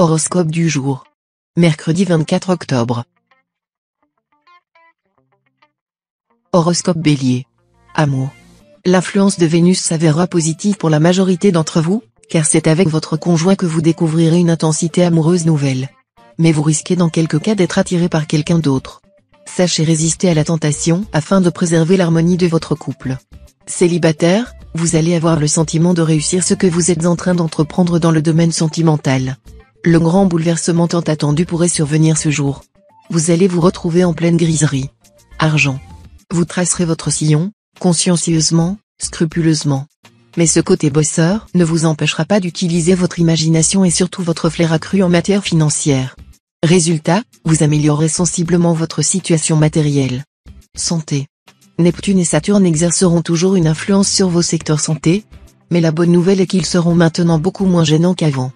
Horoscope du jour. Mercredi 24 octobre. Horoscope Bélier. Amour. L'influence de Vénus s'avérera positive pour la majorité d'entre vous, car c'est avec votre conjoint que vous découvrirez une intensité amoureuse nouvelle. Mais vous risquez dans quelques cas d'être attiré par quelqu'un d'autre. Sachez résister à la tentation afin de préserver l'harmonie de votre couple. Célibataire, vous allez avoir le sentiment de réussir ce que vous êtes en train d'entreprendre dans le domaine sentimental. Le grand bouleversement tant attendu pourrait survenir ce jour. Vous allez vous retrouver en pleine griserie. Argent. Vous tracerez votre sillon, consciencieusement, scrupuleusement. Mais ce côté bosseur ne vous empêchera pas d'utiliser votre imagination et surtout votre flair accru en matière financière. Résultat, vous améliorerez sensiblement votre situation matérielle. Santé. Neptune et Saturne exerceront toujours une influence sur vos secteurs santé, mais la bonne nouvelle est qu'ils seront maintenant beaucoup moins gênants qu'avant.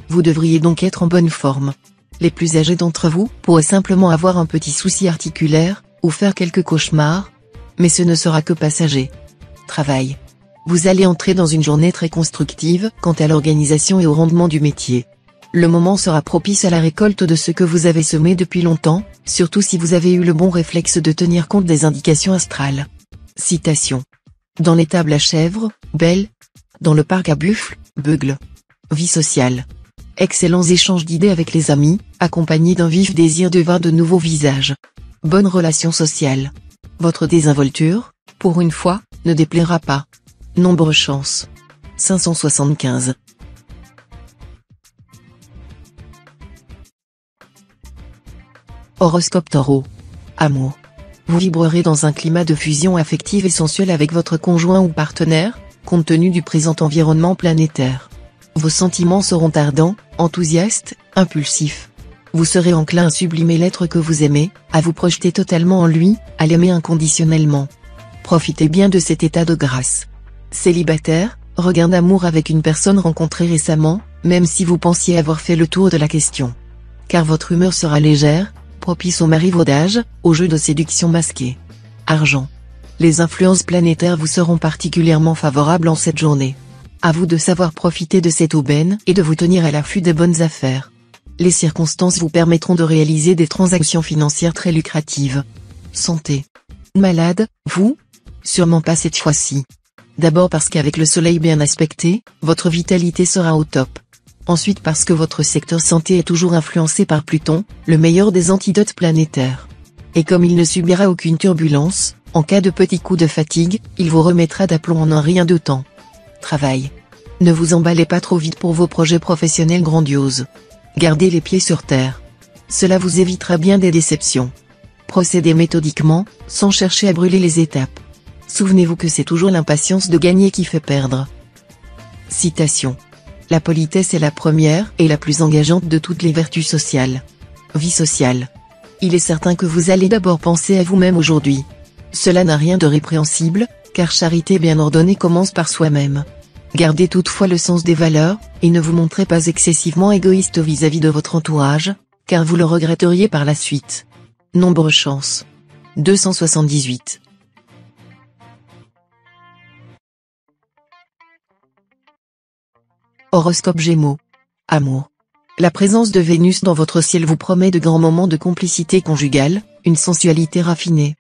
Vous devriez donc être en bonne forme. Les plus âgés d'entre vous pourraient simplement avoir un petit souci articulaire, ou faire quelques cauchemars, mais ce ne sera que passager. Travail. Vous allez entrer dans une journée très constructive quant à l'organisation et au rendement du métier. Le moment sera propice à la récolte de ce que vous avez semé depuis longtemps, surtout si vous avez eu le bon réflexe de tenir compte des indications astrales. Citation. Dans l'étable à chèvre, belle. Dans le parc à buffle, beugle. Vie sociale. Excellents échanges d'idées avec les amis, accompagnés d'un vif désir de voir de nouveaux visages. Bonne relation sociale. Votre désinvolture, pour une fois, ne déplaira pas. Nombre chance. 575. Horoscope Taureau. Amour. Vous vibrerez dans un climat de fusion affective et sensuelle avec votre conjoint ou partenaire, compte tenu du présent environnement planétaire. Vos sentiments seront ardents, enthousiastes, impulsifs. Vous serez enclin à sublimer l'être que vous aimez, à vous projeter totalement en lui, à l'aimer inconditionnellement. Profitez bien de cet état de grâce. Célibataire, regain d'amour avec une personne rencontrée récemment, même si vous pensiez avoir fait le tour de la question. Car votre humeur sera légère, propice au marivaudage, au jeu de séduction masqué. Argent. Les influences planétaires vous seront particulièrement favorables en cette journée. À vous de savoir profiter de cette aubaine et de vous tenir à l'affût des bonnes affaires. Les circonstances vous permettront de réaliser des transactions financières très lucratives. Santé. Malade, vous? Sûrement pas cette fois-ci. D'abord parce qu'avec le soleil bien aspecté, votre vitalité sera au top. Ensuite parce que votre secteur santé est toujours influencé par Pluton, le meilleur des antidotes planétaires. Et comme il ne subira aucune turbulence, en cas de petit coup de fatigue, il vous remettra d'aplomb en un rien de temps. Travail. Ne vous emballez pas trop vite pour vos projets professionnels grandioses. Gardez les pieds sur terre. Cela vous évitera bien des déceptions. Procédez méthodiquement, sans chercher à brûler les étapes. Souvenez-vous que c'est toujours l'impatience de gagner qui fait perdre. Citation. La politesse est la première et la plus engageante de toutes les vertus sociales. Vie sociale. Il est certain que vous allez d'abord penser à vous-même aujourd'hui. Cela n'a rien de répréhensible, car charité bien ordonnée commence par soi-même. Gardez toutefois le sens des valeurs, et ne vous montrez pas excessivement égoïste vis-à-vis de votre entourage, car vous le regretteriez par la suite. Nombre chance. 278. Horoscope Gémeaux. Amour. La présence de Vénus dans votre ciel vous promet de grands moments de complicité conjugale, une sensualité raffinée.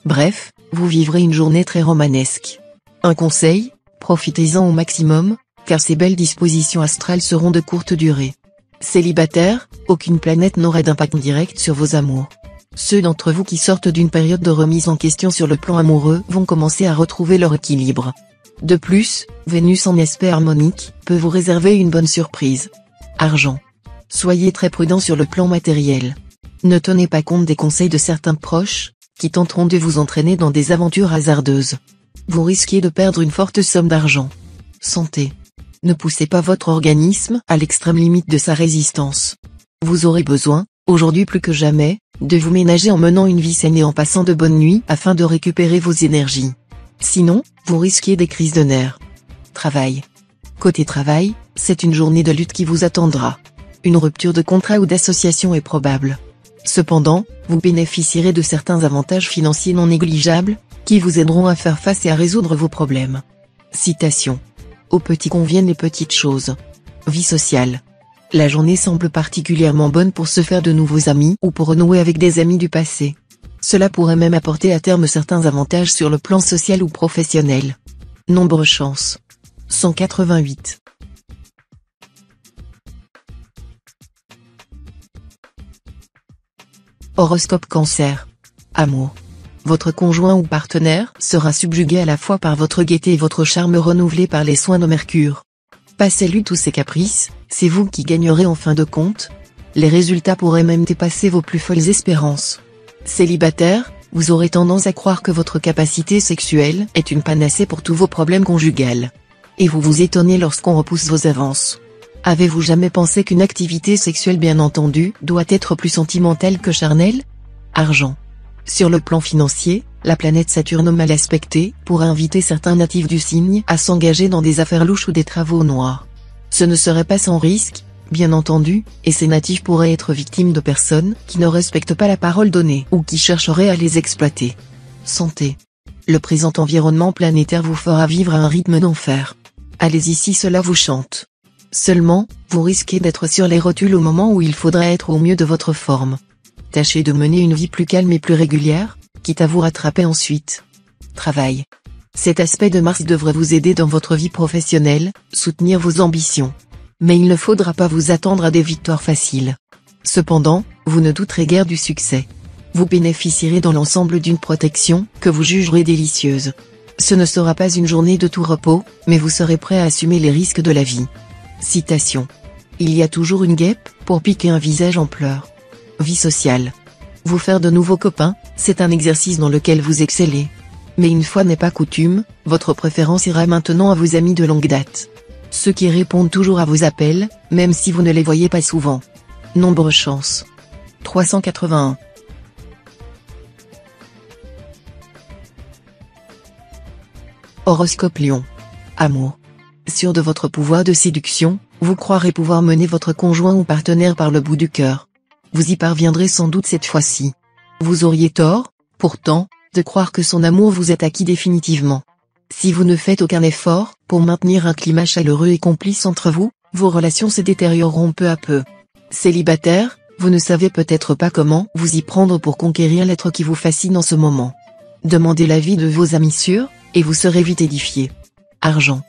Bref, vous vivrez une journée très romanesque. Un conseil, profitez-en au maximum, car ces belles dispositions astrales seront de courte durée. Célibataire, aucune planète n'aura d'impact direct sur vos amours. Ceux d'entre vous qui sortent d'une période de remise en question sur le plan amoureux vont commencer à retrouver leur équilibre. De plus, Vénus en aspect harmonique peut vous réserver une bonne surprise. Argent. Soyez très prudent sur le plan matériel. Ne tenez pas compte des conseils de certains proches, qui tenteront de vous entraîner dans des aventures hasardeuses. Vous risquez de perdre une forte somme d'argent. Santé. Ne poussez pas votre organisme à l'extrême limite de sa résistance. Vous aurez besoin, aujourd'hui plus que jamais, de vous ménager en menant une vie saine et en passant de bonnes nuits afin de récupérer vos énergies. Sinon, vous risquez des crises de nerfs. Travail. Côté travail, c'est une journée de lutte qui vous attendra. Une rupture de contrat ou d'association est probable. Cependant, vous bénéficierez de certains avantages financiers non négligeables, qui vous aideront à faire face et à résoudre vos problèmes. Citation. Aux petits conviennent les petites choses. Vie sociale. La journée semble particulièrement bonne pour se faire de nouveaux amis ou pour renouer avec des amis du passé. Cela pourrait même apporter à terme certains avantages sur le plan social ou professionnel. Nombre chance. 188. Horoscope Cancer. Amour. Votre conjoint ou partenaire sera subjugué à la fois par votre gaieté et votre charme renouvelé par les soins de Mercure. Passez-lui tous ses caprices, c'est vous qui gagnerez en fin de compte. Les résultats pourraient même dépasser vos plus folles espérances. Célibataire, vous aurez tendance à croire que votre capacité sexuelle est une panacée pour tous vos problèmes conjugaux. Et vous vous étonnez lorsqu'on repousse vos avances. Avez-vous jamais pensé qu'une activité sexuelle bien entendue doit être plus sentimentale que charnelle? Argent. Sur le plan financier, la planète Saturne mal aspectée pourrait inviter certains natifs du signe à s'engager dans des affaires louches ou des travaux noirs. Ce ne serait pas sans risque, bien entendu, et ces natifs pourraient être victimes de personnes qui ne respectent pas la parole donnée ou qui chercheraient à les exploiter. Santé. Le présent environnement planétaire vous fera vivre à un rythme d'enfer. Allez-y si cela vous chante. Seulement, vous risquez d'être sur les rotules au moment où il faudrait être au mieux de votre forme. Tâchez de mener une vie plus calme et plus régulière, quitte à vous rattraper ensuite. Travail. Cet aspect de Mars devrait vous aider dans votre vie professionnelle, soutenir vos ambitions. Mais il ne faudra pas vous attendre à des victoires faciles. Cependant, vous ne douterez guère du succès. Vous bénéficierez dans l'ensemble d'une protection que vous jugerez délicieuse. Ce ne sera pas une journée de tout repos, mais vous serez prêt à assumer les risques de la vie. Citation. Il y a toujours une guêpe pour piquer un visage en pleurs. Vie sociale. Vous faire de nouveaux copains, c'est un exercice dans lequel vous excellez. Mais une fois n'est pas coutume, votre préférence ira maintenant à vos amis de longue date. Ceux qui répondent toujours à vos appels, même si vous ne les voyez pas souvent. Nombre chance. 381. Horoscope Lion. Amour. Sûr de votre pouvoir de séduction, vous croirez pouvoir mener votre conjoint ou partenaire par le bout du cœur. Vous y parviendrez sans doute cette fois-ci. Vous auriez tort, pourtant, de croire que son amour vous est acquis définitivement. Si vous ne faites aucun effort pour maintenir un climat chaleureux et complice entre vous, vos relations se détérioreront peu à peu. Célibataire, vous ne savez peut-être pas comment vous y prendre pour conquérir l'être qui vous fascine en ce moment. Demandez l'avis de vos amis sûrs, et vous serez vite édifié. Argent.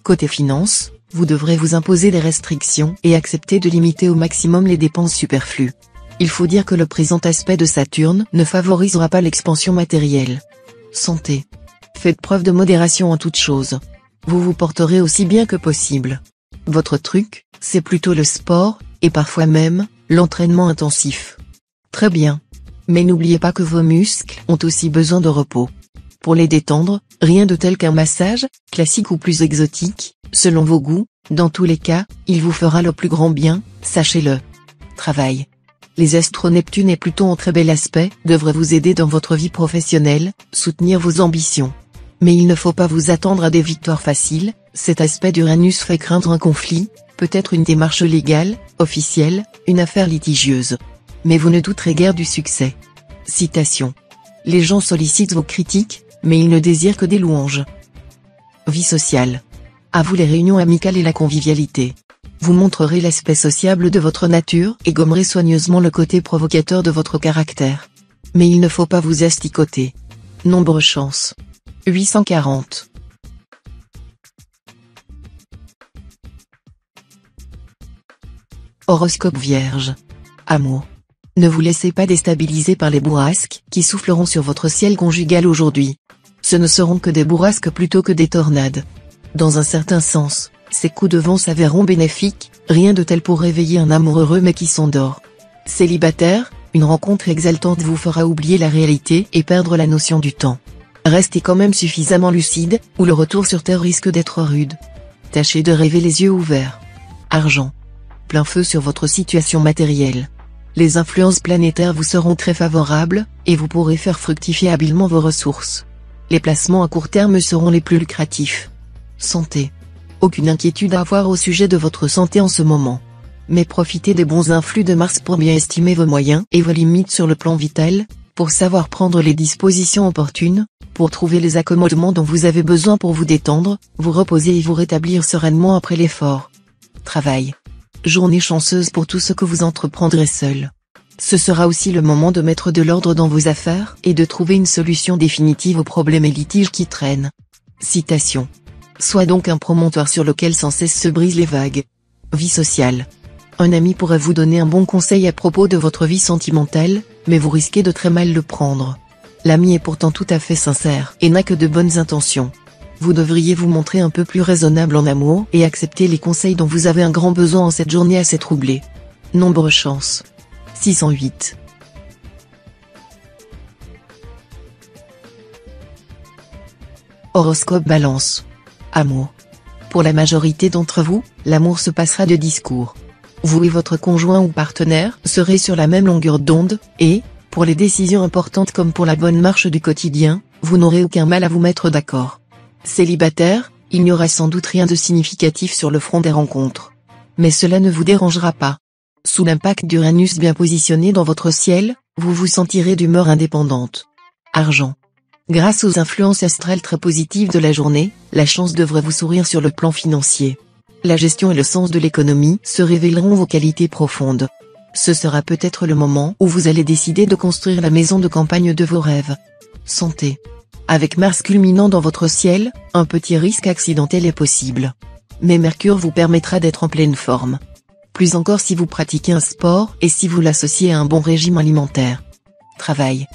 Côté finance, vous devrez vous imposer des restrictions et accepter de limiter au maximum les dépenses superflues. Il faut dire que le présent aspect de Saturne ne favorisera pas l'expansion matérielle. Santé. Faites preuve de modération en toutes choses. Vous vous porterez aussi bien que possible. Votre truc, c'est plutôt le sport, et parfois même, l'entraînement intensif. Très bien. Mais n'oubliez pas que vos muscles ont aussi besoin de repos. Pour les détendre, rien de tel qu'un massage, classique ou plus exotique, selon vos goûts, dans tous les cas, il vous fera le plus grand bien, sachez-le. Travail. Les astres Neptune et Pluton en très bel aspect devraient vous aider dans votre vie professionnelle, soutenir vos ambitions. Mais il ne faut pas vous attendre à des victoires faciles, cet aspect d'Uranus fait craindre un conflit, peut-être une démarche légale, officielle, une affaire litigieuse. Mais vous ne douterez guère du succès. Citation. Les gens sollicitent vos critiques, mais ils ne désirent que des louanges. Vie sociale. À vous les réunions amicales et la convivialité. Vous montrerez l'aspect sociable de votre nature et gommerez soigneusement le côté provocateur de votre caractère. Mais il ne faut pas vous asticoter. Nombre chance. 840. Horoscope Vierge. Amour. Ne vous laissez pas déstabiliser par les bourrasques qui souffleront sur votre ciel conjugal aujourd'hui. Ce ne seront que des bourrasques plutôt que des tornades. Dans un certain sens, ces coups de vent s'avéreront bénéfiques, rien de tel pour réveiller un amour heureux mais qui s'endort. Célibataire, une rencontre exaltante vous fera oublier la réalité et perdre la notion du temps. Restez quand même suffisamment lucide, ou le retour sur terre risque d'être rude. Tâchez de rêver les yeux ouverts. Argent. Plein feu sur votre situation matérielle. Les influences planétaires vous seront très favorables, et vous pourrez faire fructifier habilement vos ressources. Les placements à court terme seront les plus lucratifs. Santé. Aucune inquiétude à avoir au sujet de votre santé en ce moment. Mais profitez des bons influx de Mars pour bien estimer vos moyens et vos limites sur le plan vital, pour savoir prendre les dispositions opportunes, pour trouver les accommodements dont vous avez besoin pour vous détendre, vous reposer et vous rétablir sereinement après l'effort. Travail. Journée chanceuse pour tout ce que vous entreprendrez seul. Ce sera aussi le moment de mettre de l'ordre dans vos affaires et de trouver une solution définitive aux problèmes et litiges qui traînent. Citation. Sois donc un promontoire sur lequel sans cesse se brisent les vagues. Vie sociale. Un ami pourrait vous donner un bon conseil à propos de votre vie sentimentale, mais vous risquez de très mal le prendre. L'ami est pourtant tout à fait sincère et n'a que de bonnes intentions. Vous devriez vous montrer un peu plus raisonnable en amour et accepter les conseils dont vous avez un grand besoin en cette journée assez troublée. Nombre chance. 608. Horoscope Balance. Amour. Pour la majorité d'entre vous, l'amour se passera de discours. Vous et votre conjoint ou partenaire serez sur la même longueur d'onde, et, pour les décisions importantes comme pour la bonne marche du quotidien, vous n'aurez aucun mal à vous mettre d'accord. Célibataire, il n'y aura sans doute rien de significatif sur le front des rencontres. Mais cela ne vous dérangera pas. Sous l'impact d'Uranus bien positionné dans votre ciel, vous vous sentirez d'humeur indépendante. Argent. Grâce aux influences astrales très positives de la journée, la chance devrait vous sourire sur le plan financier. La gestion et le sens de l'économie se révéleront vos qualités profondes. Ce sera peut-être le moment où vous allez décider de construire la maison de campagne de vos rêves. Santé. Avec Mars culminant dans votre ciel, un petit risque accidentel est possible. Mais Mercure vous permettra d'être en pleine forme. Plus encore si vous pratiquez un sport et si vous l'associez à un bon régime alimentaire. Travail.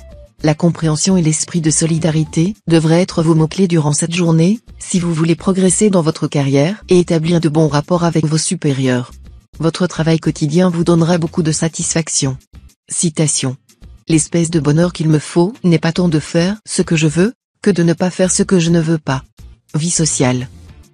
La compréhension et l'esprit de solidarité devraient être vos mots-clés durant cette journée, si vous voulez progresser dans votre carrière et établir de bons rapports avec vos supérieurs. Votre travail quotidien vous donnera beaucoup de satisfaction. Citation. L'espèce de bonheur qu'il me faut n'est pas tant de faire ce que je veux, que de ne pas faire ce que je ne veux pas. Vie sociale.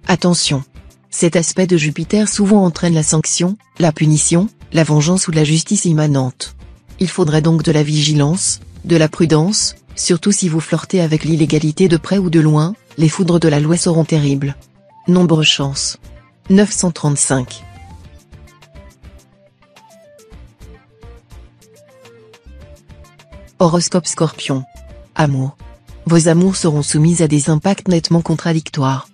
Attention. Cet aspect de Jupiter souvent entraîne la sanction, la punition, la vengeance ou la justice immanente. Il faudrait donc de la vigilance, de la prudence, surtout si vous flirtez avec l'illégalité de près ou de loin, les foudres de la loi seront terribles. Nombre chance. 935. Horoscope Scorpion. Amour. Vos amours seront soumis à des impacts nettement contradictoires.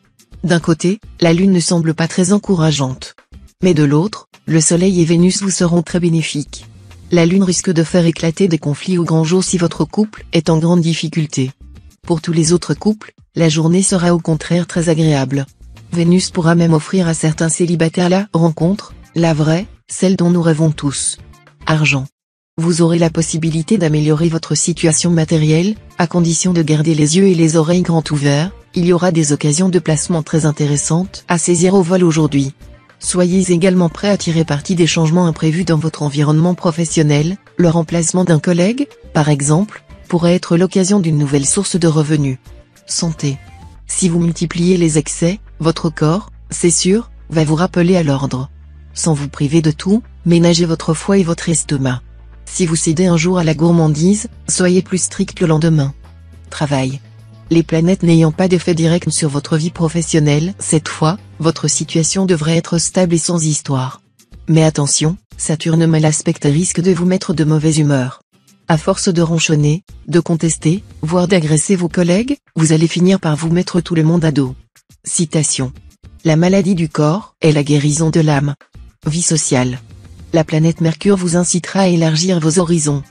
D'un côté, la Lune ne semble pas très encourageante. Mais de l'autre, le Soleil et Vénus vous seront très bénéfiques. La Lune risque de faire éclater des conflits au grand jour si votre couple est en grande difficulté. Pour tous les autres couples, la journée sera au contraire très agréable. Vénus pourra même offrir à certains célibataires la rencontre, la vraie, celle dont nous rêvons tous. Argent. Vous aurez la possibilité d'améliorer votre situation matérielle, à condition de garder les yeux et les oreilles grands ouverts. Il y aura des occasions de placement très intéressantes à saisir au vol aujourd'hui. Soyez également prêt à tirer parti des changements imprévus dans votre environnement professionnel. Le remplacement d'un collègue, par exemple, pourrait être l'occasion d'une nouvelle source de revenus. Santé. Si vous multipliez les excès, votre corps, c'est sûr, va vous rappeler à l'ordre. Sans vous priver de tout, ménagez votre foie et votre estomac. Si vous cédez un jour à la gourmandise, soyez plus strict le lendemain. Travail. Les planètes n'ayant pas d'effet direct sur votre vie professionnelle, cette fois, votre situation devrait être stable et sans histoire. Mais attention, Saturne mal aspecté risque de vous mettre de mauvaise humeur. À force de ronchonner, de contester, voire d'agresser vos collègues, vous allez finir par vous mettre tout le monde à dos. Citation. La maladie du corps est la guérison de l'âme. Vie sociale. La planète Mercure vous incitera à élargir vos horizons.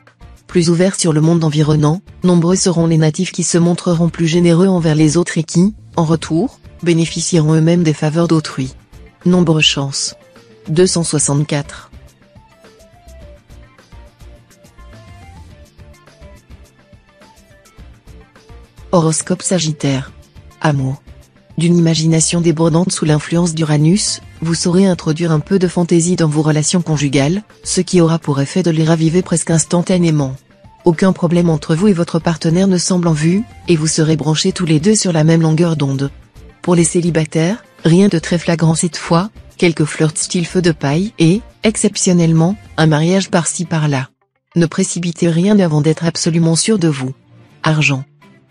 Plus ouverts sur le monde environnant, nombreux seront les natifs qui se montreront plus généreux envers les autres et qui, en retour, bénéficieront eux-mêmes des faveurs d'autrui. Nombre chance. 264. Horoscope Sagittaire. Amour. D'une imagination débordante sous l'influence d'Uranus, vous saurez introduire un peu de fantaisie dans vos relations conjugales, ce qui aura pour effet de les raviver presque instantanément. Aucun problème entre vous et votre partenaire ne semble en vue, et vous serez branchés tous les deux sur la même longueur d'onde. Pour les célibataires, rien de très flagrant cette fois, quelques flirts style feu de paille et, exceptionnellement, un mariage par-ci par-là. Ne précipitez rien avant d'être absolument sûr de vous. Argent.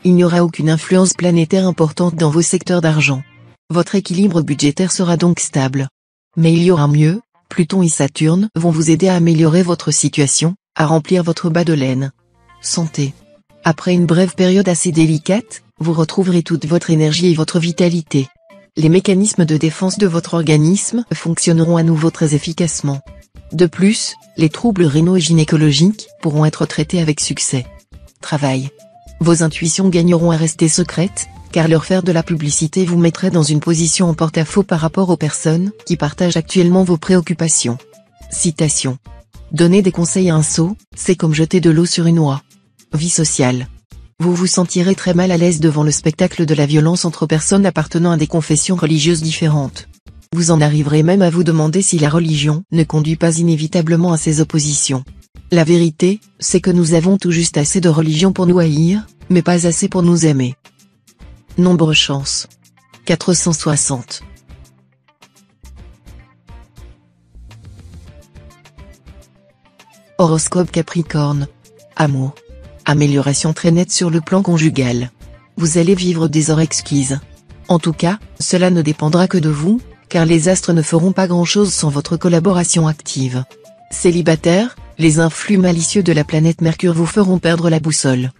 Il n'y aura aucune influence planétaire importante dans vos secteurs d'argent. Votre équilibre budgétaire sera donc stable. Mais il y aura mieux, Pluton et Saturne vont vous aider à améliorer votre situation, à remplir votre bas de laine. Santé. Après une brève période assez délicate, vous retrouverez toute votre énergie et votre vitalité. les mécanismes de défense de votre organisme fonctionneront à nouveau très efficacement. De plus, les troubles rénaux et gynécologiques pourront être traités avec succès. Travail. Vos intuitions gagneront à rester secrètes, car leur faire de la publicité vous mettrait dans une position en porte-à-faux par rapport aux personnes qui partagent actuellement vos préoccupations. Citation. Donner des conseils à un sot, c'est comme jeter de l'eau sur une oie. Vie sociale. Vous vous sentirez très mal à l'aise devant le spectacle de la violence entre personnes appartenant à des confessions religieuses différentes. Vous en arriverez même à vous demander si la religion ne conduit pas inévitablement à ces oppositions. La vérité, c'est que nous avons tout juste assez de religion pour nous haïr, mais pas assez pour nous aimer. Nombre chance. 460. Horoscope Capricorne. Amour. Amélioration très nette sur le plan conjugal. Vous allez vivre des heures exquises. En tout cas, cela ne dépendra que de vous, car les astres ne feront pas grand-chose sans votre collaboration active. Célibataire, les influx malicieux de la planète Mercure vous feront perdre la boussole.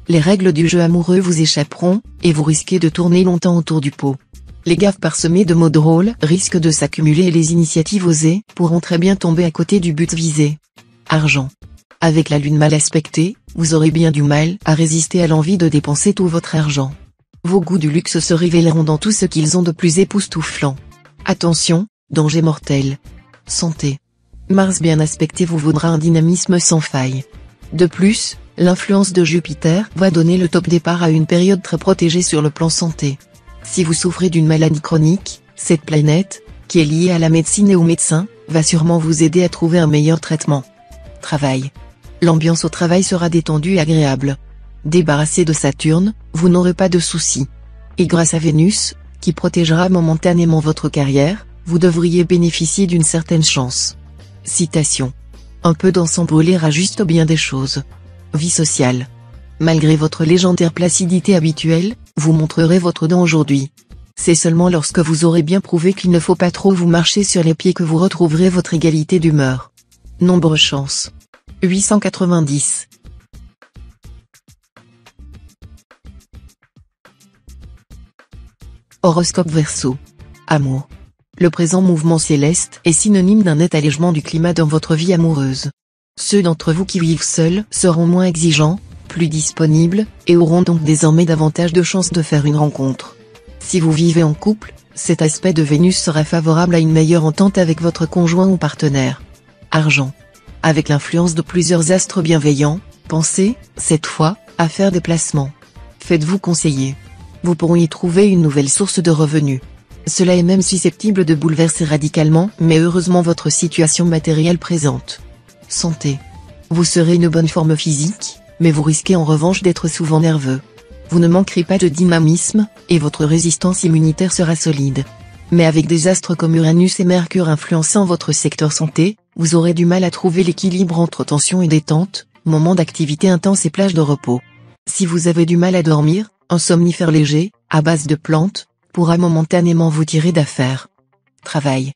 Les règles du jeu amoureux vous échapperont, et vous risquez de tourner longtemps autour du pot. Les gaffes parsemées de mots drôles risquent de s'accumuler et les initiatives osées pourront très bien tomber à côté du but visé. Argent. Avec la lune mal aspectée, vous aurez bien du mal à résister à l'envie de dépenser tout votre argent. Vos goûts du luxe se révéleront dans tout ce qu'ils ont de plus époustouflant. Attention, danger mortel. Santé. Mars bien aspecté vous vaudra un dynamisme sans faille. De plus, l'influence de Jupiter va donner le top départ à une période très protégée sur le plan santé. Si vous souffrez d'une maladie chronique, cette planète, qui est liée à la médecine et aux médecins, va sûrement vous aider à trouver un meilleur traitement. Travail. L'ambiance au travail sera détendue et agréable. Débarrassé de Saturne, vous n'aurez pas de soucis. Et grâce à Vénus, qui protégera momentanément votre carrière, vous devriez bénéficier d'une certaine chance. Citation. Un peu d'encens brûlé rajuste bien des choses. Vie sociale. Malgré votre légendaire placidité habituelle, vous montrerez votre dent aujourd'hui. C'est seulement lorsque vous aurez bien prouvé qu'il ne faut pas trop vous marcher sur les pieds que vous retrouverez votre égalité d'humeur. Nombre chance. 890. Horoscope Verseau. Amour. Le présent mouvement céleste est synonyme d'un net allègement du climat dans votre vie amoureuse. Ceux d'entre vous qui vivent seuls seront moins exigeants, plus disponibles, et auront donc désormais davantage de chances de faire une rencontre. Si vous vivez en couple, cet aspect de Vénus sera favorable à une meilleure entente avec votre conjoint ou partenaire. Argent. Avec l'influence de plusieurs astres bienveillants, pensez, cette fois, à faire des placements. Faites-vous conseiller. Vous pourrez y trouver une nouvelle source de revenus. Cela est même susceptible de bouleverser radicalement, mais heureusement votre situation matérielle présente. Santé. Vous serez une bonne forme physique, mais vous risquez en revanche d'être souvent nerveux. Vous ne manquerez pas de dynamisme, et votre résistance immunitaire sera solide. Mais avec des astres comme Uranus et Mercure influençant votre secteur santé, vous aurez du mal à trouver l'équilibre entre tension et détente, moments d'activité intense et plage de repos. Si vous avez du mal à dormir, un somnifère léger, à base de plantes, pourra momentanément vous tirer d'affaire. Travail.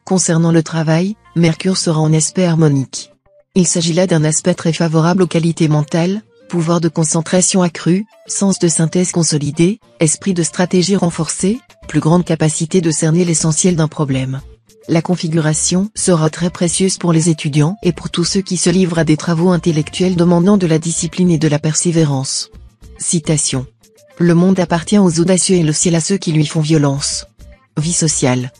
Concernant le travail, Mercure sera en aspect harmonique. Il s'agit là d'un aspect très favorable aux qualités mentales, pouvoir de concentration accru, sens de synthèse consolidé, esprit de stratégie renforcé, plus grande capacité de cerner l'essentiel d'un problème. La configuration sera très précieuse pour les étudiants et pour tous ceux qui se livrent à des travaux intellectuels demandant de la discipline et de la persévérance. Citation. Le monde appartient aux audacieux et le ciel à ceux qui lui font violence. Vie sociale.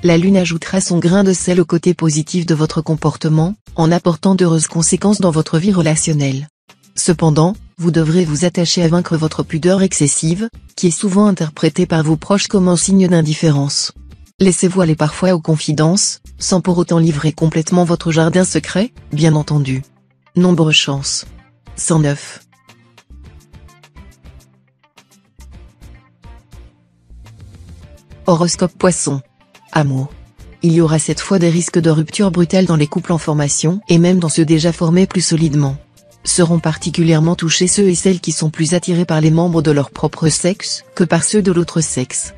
La lune ajoutera son grain de sel au côté positif de votre comportement, en apportant d'heureuses conséquences dans votre vie relationnelle. Cependant, vous devrez vous attacher à vaincre votre pudeur excessive, qui est souvent interprétée par vos proches comme un signe d'indifférence. Laissez-vous aller parfois aux confidences, sans pour autant livrer complètement votre jardin secret, bien entendu. Nombre chance. 109. Horoscope Poisson. Amour. Il y aura cette fois des risques de rupture brutale dans les couples en formation et même dans ceux déjà formés plus solidement. Seront particulièrement touchés ceux et celles qui sont plus attirés par les membres de leur propre sexe que par ceux de l'autre sexe.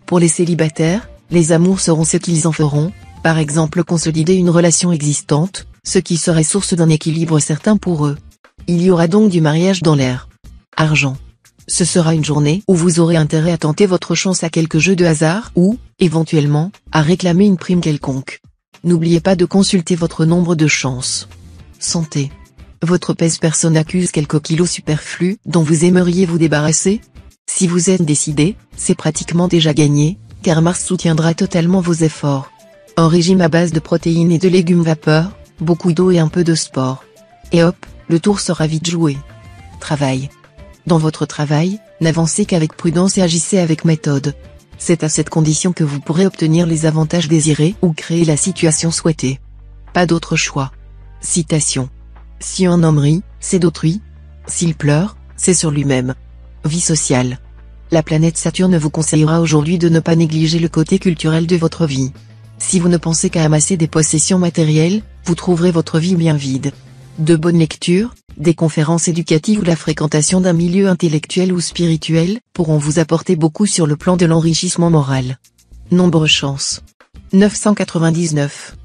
Pour les célibataires, les amours seront ce qu'ils en feront, par exemple consolider une relation existante, ce qui serait source d'un équilibre certain pour eux. Il y aura donc du mariage dans l'air. Argent. Ce sera une journée où vous aurez intérêt à tenter votre chance à quelques jeux de hasard ou, éventuellement, à réclamer une prime quelconque. N'oubliez pas de consulter votre nombre de chances. Santé. Votre pèse-personne accuse quelques kilos superflus dont vous aimeriez vous débarrasser? Si vous êtes décidé, c'est pratiquement déjà gagné, car Mars soutiendra totalement vos efforts. Un régime à base de protéines et de légumes vapeur, beaucoup d'eau et un peu de sport. Et hop, le tour sera vite joué. Travail. Dans votre travail, n'avancez qu'avec prudence et agissez avec méthode. C'est à cette condition que vous pourrez obtenir les avantages désirés ou créer la situation souhaitée. Pas d'autre choix. Citation. Si un homme rit, c'est d'autrui. S'il pleure, c'est sur lui-même. Vie sociale. La planète Saturne vous conseillera aujourd'hui de ne pas négliger le côté culturel de votre vie. Si vous ne pensez qu'à amasser des possessions matérielles, vous trouverez votre vie bien vide. De bonnes lectures, des conférences éducatives ou la fréquentation d'un milieu intellectuel ou spirituel pourront vous apporter beaucoup sur le plan de l'enrichissement moral. Nombre chance. 999.